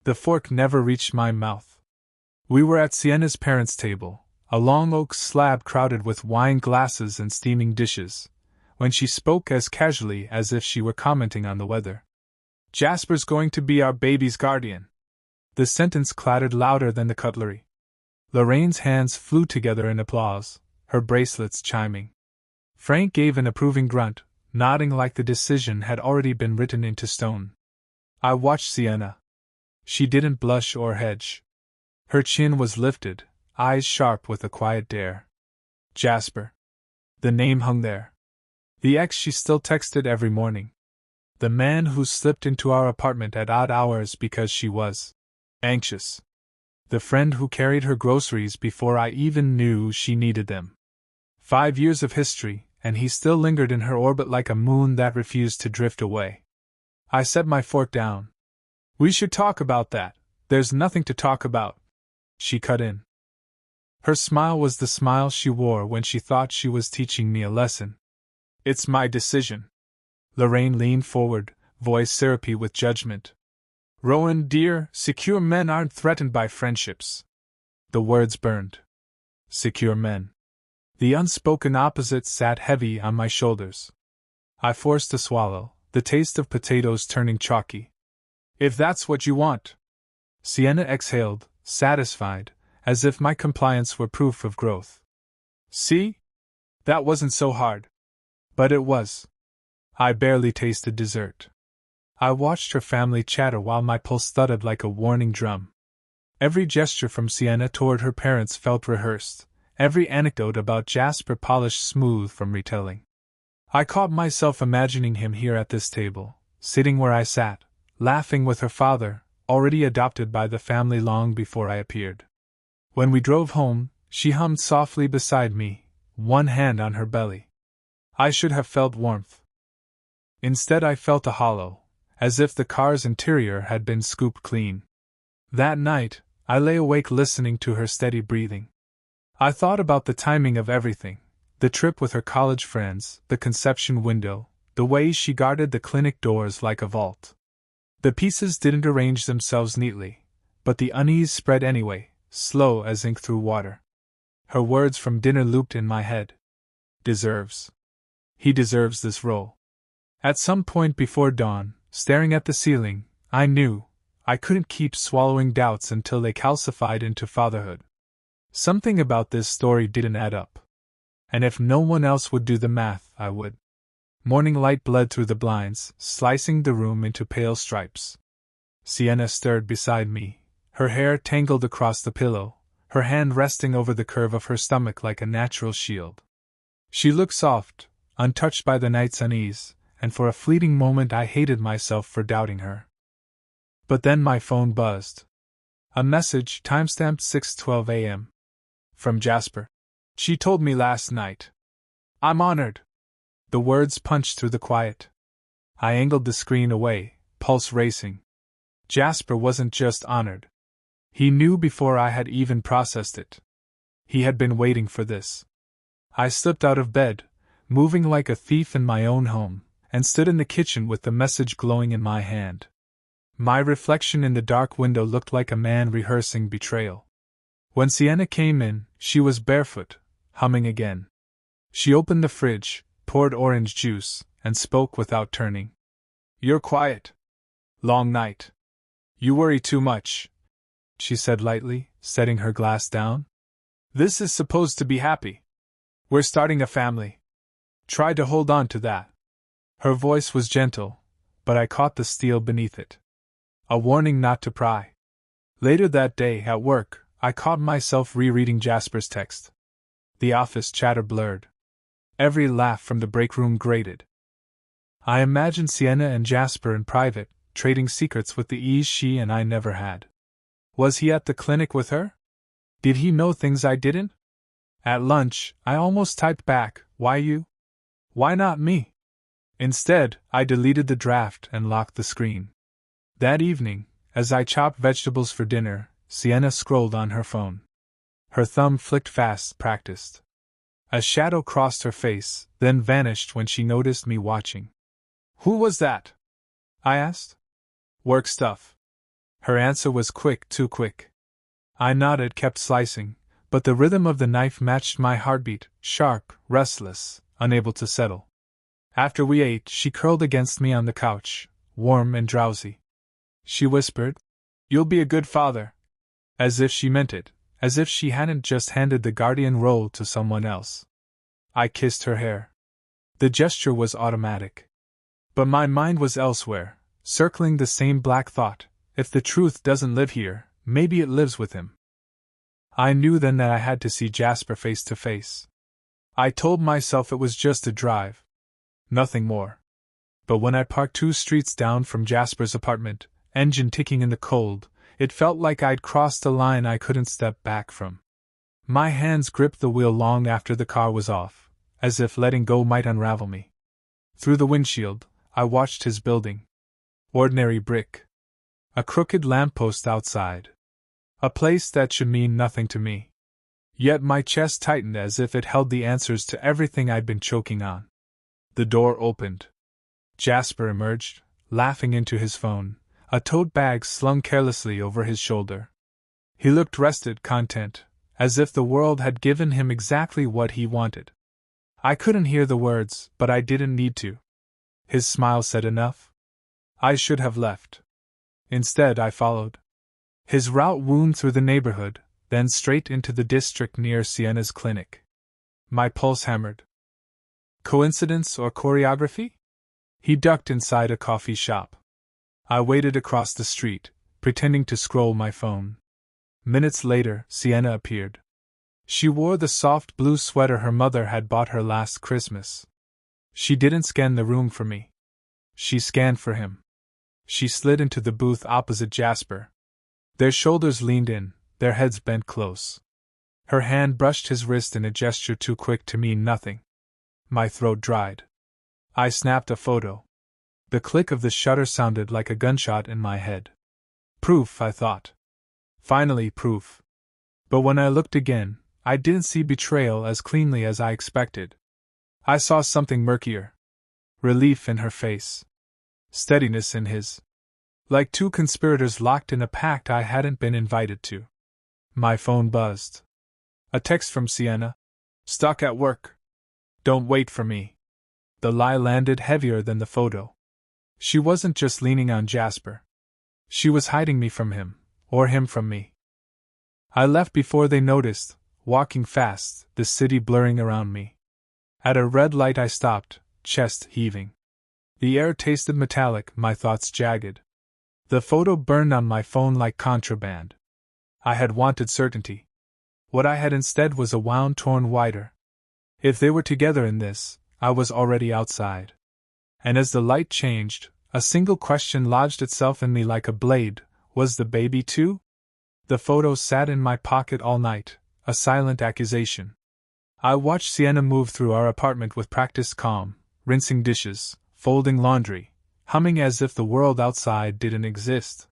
The fork never reached my mouth. We were at Sienna's parents' table, a long oak slab crowded with wine glasses and steaming dishes, when she spoke as casually as if she were commenting on the weather. "Jasper's going to be our baby's guardian." The sentence clattered louder than the cutlery. Lorraine's hands flew together in applause, her bracelets chiming. Frank gave an approving grunt, nodding like the decision had already been written into stone. I watched Sienna. She didn't blush or hedge. Her chin was lifted, eyes sharp with a quiet dare. Jasper. The name hung there. The ex she still texted every morning. The man who slipped into our apartment at odd hours because she was anxious. The friend who carried her groceries before I even knew she needed them. 5 years of history, and he still lingered in her orbit like a moon that refused to drift away. I set my fork down. "We should talk about that. There's nothing to talk about," she cut in. Her smile was the smile she wore when she thought she was teaching me a lesson. "It's my decision." Lorraine leaned forward, voice syrupy with judgment. "Rowan, dear, secure men aren't threatened by friendships." The words burned. Secure men. The unspoken opposite sat heavy on my shoulders. I forced a swallow, the taste of potatoes turning chalky. "If that's what you want." Sienna exhaled, satisfied, as if my compliance were proof of growth. "See? That wasn't so hard." But it was. I barely tasted dessert. I watched her family chatter while my pulse thudded like a warning drum. Every gesture from Sienna toward her parents felt rehearsed, every anecdote about Jasper polished smooth from retelling. I caught myself imagining him here at this table, sitting where I sat, laughing with her father, already adopted by the family long before I appeared. When we drove home, she hummed softly beside me, one hand on her belly. I should have felt warmth. Instead, I felt a hollow, as if the car's interior had been scooped clean. That night, I lay awake listening to her steady breathing. I thought about the timing of everything, the trip with her college friends, the conception window, the way she guarded the clinic doors like a vault. The pieces didn't arrange themselves neatly, but the unease spread anyway, slow as ink through water. Her words from dinner looped in my head. Deserves. He deserves this role. At some point before dawn, staring at the ceiling, I knew I couldn't keep swallowing doubts until they calcified into fatherhood. Something about this story didn't add up. And if no one else would do the math, I would. Morning light bled through the blinds, slicing the room into pale stripes. Sienna stirred beside me, her hair tangled across the pillow, her hand resting over the curve of her stomach like a natural shield. She looked soft, untouched by the night's unease, and for a fleeting moment I hated myself for doubting her. But then my phone buzzed. A message, timestamped 6:12 a.m. From Jasper. "She told me last night. I'm honored." The words punched through the quiet. I angled the screen away, pulse racing. Jasper wasn't just honored. He knew before I had even processed it. He had been waiting for this. I slipped out of bed, moving like a thief in my own home, and stood in the kitchen with the message glowing in my hand. My reflection in the dark window looked like a man rehearsing betrayal. When Sienna came in, she was barefoot, humming again. She opened the fridge, poured orange juice, and spoke without turning. "You're quiet. Long night. You worry too much," she said lightly, setting her glass down. "This is supposed to be happy. We're starting a family. Try to hold on to that." Her voice was gentle, but I caught the steel beneath it. A warning not to pry. Later that day, at work, I caught myself rereading Jasper's text. The office chatter blurred. Every laugh from the break room grated. I imagined Sienna and Jasper in private, trading secrets with the ease she and I never had. Was he at the clinic with her? Did he know things I didn't? At lunch, I almost typed back, "Why you? Why not me?" Instead, I deleted the draft and locked the screen. That evening, as I chopped vegetables for dinner, Sienna scrolled on her phone. Her thumb flicked fast, practiced. A shadow crossed her face, then vanished when she noticed me watching. "Who was that?" I asked. "Work stuff." Her answer was quick, too quick. I nodded, kept slicing, but the rhythm of the knife matched my heartbeat, sharp, restless, unable to settle. After we ate, she curled against me on the couch, warm and drowsy. She whispered, "You'll be a good father." As if she meant it, as if she hadn't just handed the guardian role to someone else. I kissed her hair. The gesture was automatic. But my mind was elsewhere, circling the same black thought: if the truth doesn't live here, maybe it lives with him. I knew then that I had to see Jasper face to face. I told myself it was just a drive. Nothing more. But when I parked 2 streets down from Jasper's apartment, engine ticking in the cold, it felt like I'd crossed a line I couldn't step back from. My hands gripped the wheel long after the car was off, as if letting go might unravel me. Through the windshield, I watched his building. Ordinary brick. A crooked lamppost outside. A place that should mean nothing to me. Yet my chest tightened as if it held the answers to everything I'd been choking on. The door opened. Jasper emerged, laughing into his phone, a tote bag slung carelessly over his shoulder. He looked rested, content, as if the world had given him exactly what he wanted. I couldn't hear the words, but I didn't need to. His smile said enough. I should have left. Instead, I followed. His route wound through the neighborhood, then straight into the district near Sienna's clinic. My pulse hammered. Coincidence or choreography? He ducked inside a coffee shop. I waited across the street, pretending to scroll my phone. Minutes later, Sienna appeared. She wore the soft blue sweater her mother had bought her last Christmas. She didn't scan the room for me. She scanned for him. She slid into the booth opposite Jasper. Their shoulders leaned in, their heads bent close. Her hand brushed his wrist in a gesture too quick to mean nothing. My throat dried. I snapped a photo. The click of the shutter sounded like a gunshot in my head. Proof, I thought. Finally, proof. But when I looked again, I didn't see betrayal as cleanly as I expected. I saw something murkier. Relief in her face. Steadiness in his. Like 2 conspirators locked in a pact I hadn't been invited to. My phone buzzed. A text from Sienna. Stuck at work. Don't wait for me. The lie landed heavier than the photo. She wasn't just leaning on Jasper. She was hiding me from him, or him from me. I left before they noticed, walking fast, the city blurring around me. At a red light I stopped, chest heaving. The air tasted metallic, my thoughts jagged. The photo burned on my phone like contraband. I had wanted certainty. What I had instead was a wound torn wider. If they were together in this, I was already outside. And as the light changed, a single question lodged itself in me like a blade: was the baby too? The photo sat in my pocket all night, a silent accusation. I watched Sienna move through our apartment with practiced calm, rinsing dishes, folding laundry, humming as if the world outside didn't exist.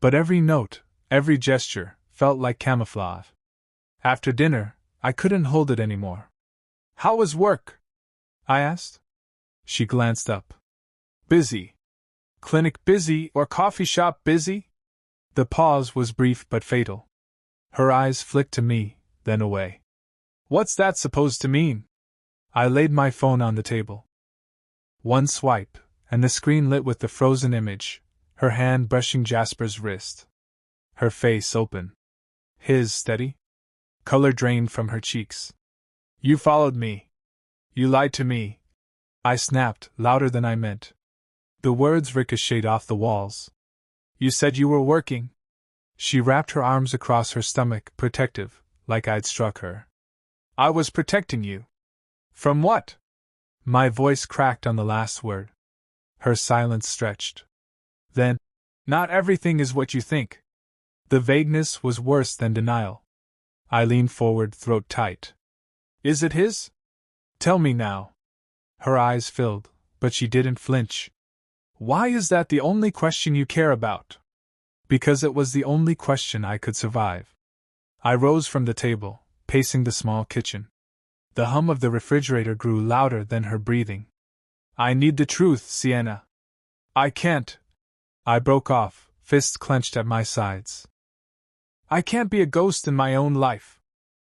But every note, every gesture, felt like camouflage. After dinner, I couldn't hold it anymore. "How was work?" I asked. She glanced up. "Busy. Clinic busy or coffee shop busy?" The pause was brief but fatal. Her eyes flicked to me, then away. "What's that supposed to mean?" I laid my phone on the table. One swipe, and the screen lit with the frozen image, her hand brushing Jasper's wrist. Her face open. His steady. Color drained from her cheeks. "You followed me. You lied to me," I snapped, louder than I meant. The words ricocheted off the walls. "You said you were working." She wrapped her arms across her stomach, protective, like I'd struck her. "I was protecting you." "From what?" My voice cracked on the last word. Her silence stretched. Then, "Not everything is what you think." The vagueness was worse than denial. I leaned forward, throat tight. "Is it his? Tell me now." Her eyes filled, but she didn't flinch. "Why is that the only question you care about?" Because it was the only question I could survive. I rose from the table, pacing the small kitchen. The hum of the refrigerator grew louder than her breathing. "I need the truth, Sienna." "I can't." I broke off, fists clenched at my sides. I can't be a ghost in my own life.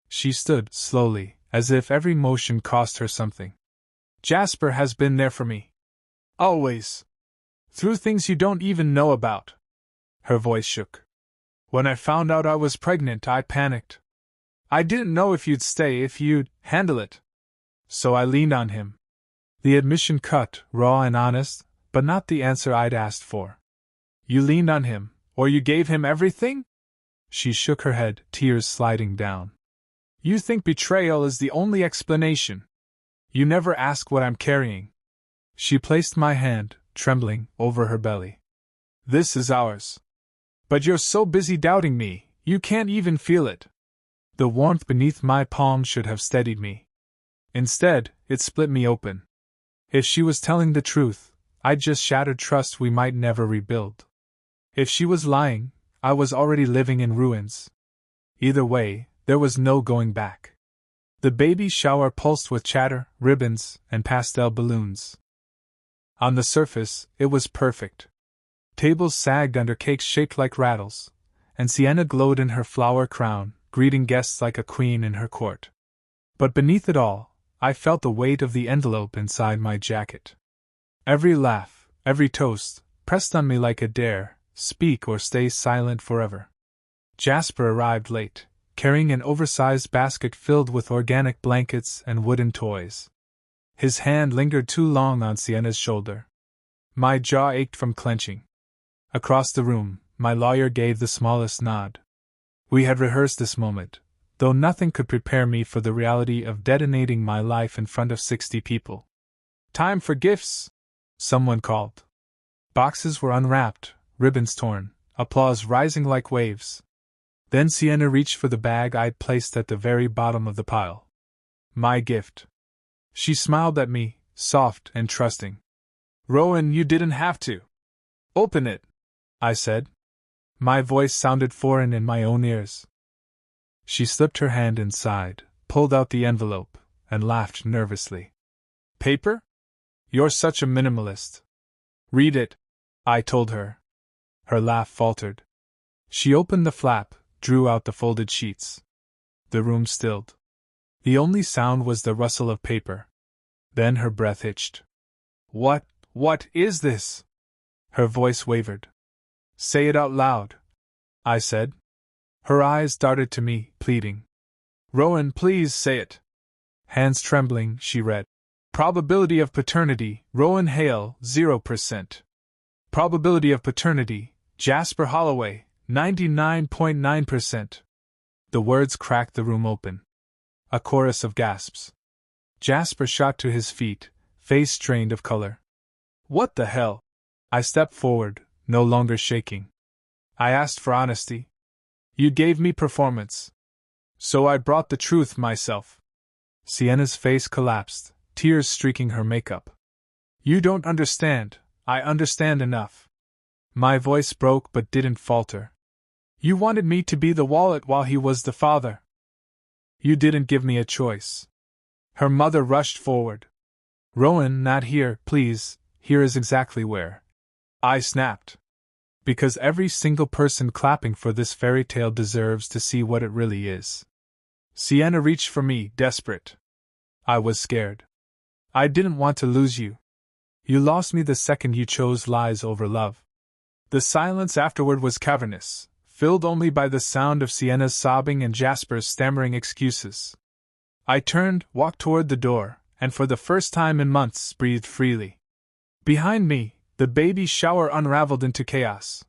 She stood, slowly, as if every motion cost her something. Jasper has been there for me. Always. Through things you don't even know about. Her voice shook. When I found out I was pregnant, I panicked. I didn't know if you'd stay, if you'd handle it. So I leaned on him. The admission cut, raw and honest, but not the answer I'd asked for. You leaned on him, or you gave him everything? She shook her head, tears sliding down. You think betrayal is the only explanation. You never ask what I'm carrying. She placed my hand, trembling, over her belly. This is ours. But you're so busy doubting me, you can't even feel it. The warmth beneath my palm should have steadied me. Instead, it split me open. If she was telling the truth, I'd just shattered trust we might never rebuild. If she was lying, I was already living in ruins. Either way, there was no going back. The baby shower pulsed with chatter, ribbons, and pastel balloons. On the surface, it was perfect. Tables sagged under cakes shaped like rattles, and Sienna glowed in her flower crown, greeting guests like a queen in her court. But beneath it all, I felt the weight of the envelope inside my jacket. Every laugh, every toast, pressed on me like a dare, speak or stay silent forever. Jasper arrived late, carrying an oversized basket filled with organic blankets and wooden toys. His hand lingered too long on Sienna's shoulder. My jaw ached from clenching. Across the room, my lawyer gave the smallest nod. We had rehearsed this moment, though nothing could prepare me for the reality of detonating my life in front of 60 people. Time for gifts, someone called. Boxes were unwrapped, ribbons torn, applause rising like waves. Then Sienna reached for the bag I'd placed at the very bottom of the pile. My gift. She smiled at me, soft and trusting. Rowan, you didn't have to. Open it, I said. My voice sounded foreign in my own ears. She slipped her hand inside, pulled out the envelope, and laughed nervously. Paper? You're such a minimalist. Read it, I told her. Her laugh faltered. She opened the flap, drew out the folded sheets. The room stilled. The only sound was the rustle of paper. Then her breath hitched. What is this? Her voice wavered. Say it out loud, I said. Her eyes darted to me, pleading. Rowan, please say it. Hands trembling, she read. Probability of paternity, Rowan Hale, 0%. Probability of paternity, Jasper Holloway, 99.9%. The words cracked the room open. A chorus of gasps. Jasper shot to his feet, face strained of color. What the hell? I stepped forward, no longer shaking. I asked for honesty. You gave me performance. So I brought the truth myself. Sienna's face collapsed, tears streaking her makeup. You don't understand, I understand enough. My voice broke but didn't falter. You wanted me to be the wallet while he was the father. You didn't give me a choice. Her mother rushed forward. Rowan, not here, please, here is exactly where. I snapped. Because every single person clapping for this fairy tale deserves to see what it really is. Sienna reached for me, desperate. I was scared. I didn't want to lose you. You lost me the second you chose lies over love. The silence afterward was cavernous, filled only by the sound of Sienna's sobbing and Jasper's stammering excuses. I turned, walked toward the door, and for the first time in months breathed freely. Behind me, the baby shower unraveled into chaos.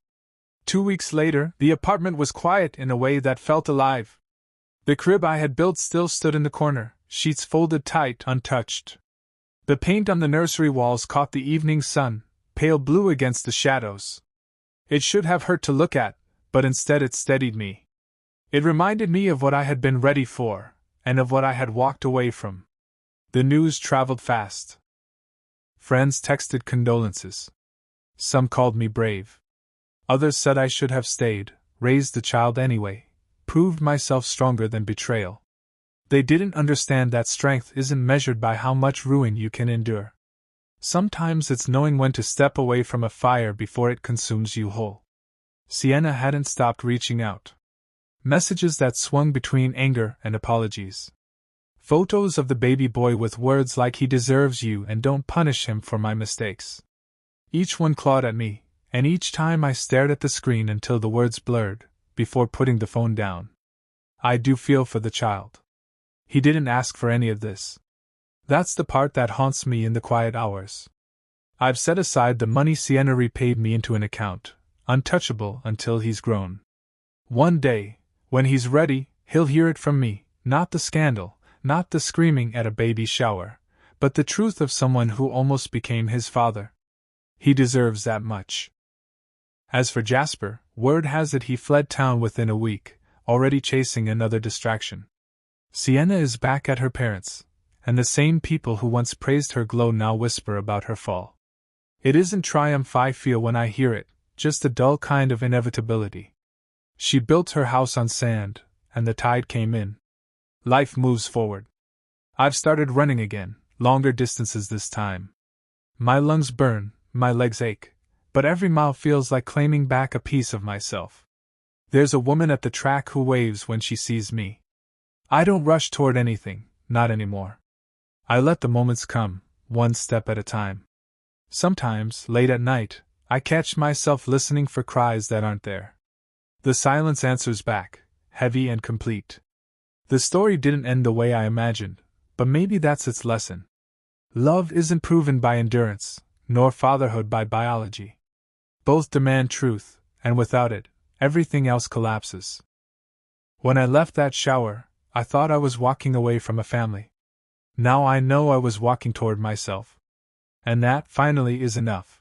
2 weeks later, the apartment was quiet in a way that felt alive. The crib I had built still stood in the corner, sheets folded tight, untouched. The paint on the nursery walls caught the evening sun, pale blue against the shadows. It should have hurt to look at, but instead it steadied me. It reminded me of what I had been ready for, and of what I had walked away from. The news traveled fast. Friends texted condolences. Some called me brave. Others said I should have stayed, raised the child anyway, proved myself stronger than betrayal. They didn't understand that strength isn't measured by how much ruin you can endure. Sometimes it's knowing when to step away from a fire before it consumes you whole. Sienna hadn't stopped reaching out. Messages that swung between anger and apologies. Photos of the baby boy with words like "he deserves you" and "don't punish him for my mistakes." Each one clawed at me, and each time I stared at the screen until the words blurred, before putting the phone down. I do feel for the child. He didn't ask for any of this. That's the part that haunts me in the quiet hours. I've set aside the money Sienna repaid me into an account, untouchable until he's grown. One day, when he's ready, he'll hear it from me, not the scandal, not the screaming at a baby shower, but the truth of someone who almost became his father. He deserves that much. As for Jasper, word has it he fled town within a week, already chasing another distraction. Sienna is back at her parents', and the same people who once praised her glow now whisper about her fall. It isn't triumph I feel when I hear it, just a dull kind of inevitability. She built her house on sand, and the tide came in. Life moves forward. I've started running again, longer distances this time. My lungs burn, my legs ache, but every mile feels like claiming back a piece of myself. There's a woman at the track who waves when she sees me. I don't rush toward anything, not anymore. I let the moments come, one step at a time. Sometimes, late at night, I catch myself listening for cries that aren't there. The silence answers back, heavy and complete. The story didn't end the way I imagined, but maybe that's its lesson. Love isn't proven by endurance, nor fatherhood by biology. Both demand truth, and without it, everything else collapses. When I left that shower, I thought I was walking away from a family. Now I know I was walking toward myself. And that, finally, is enough.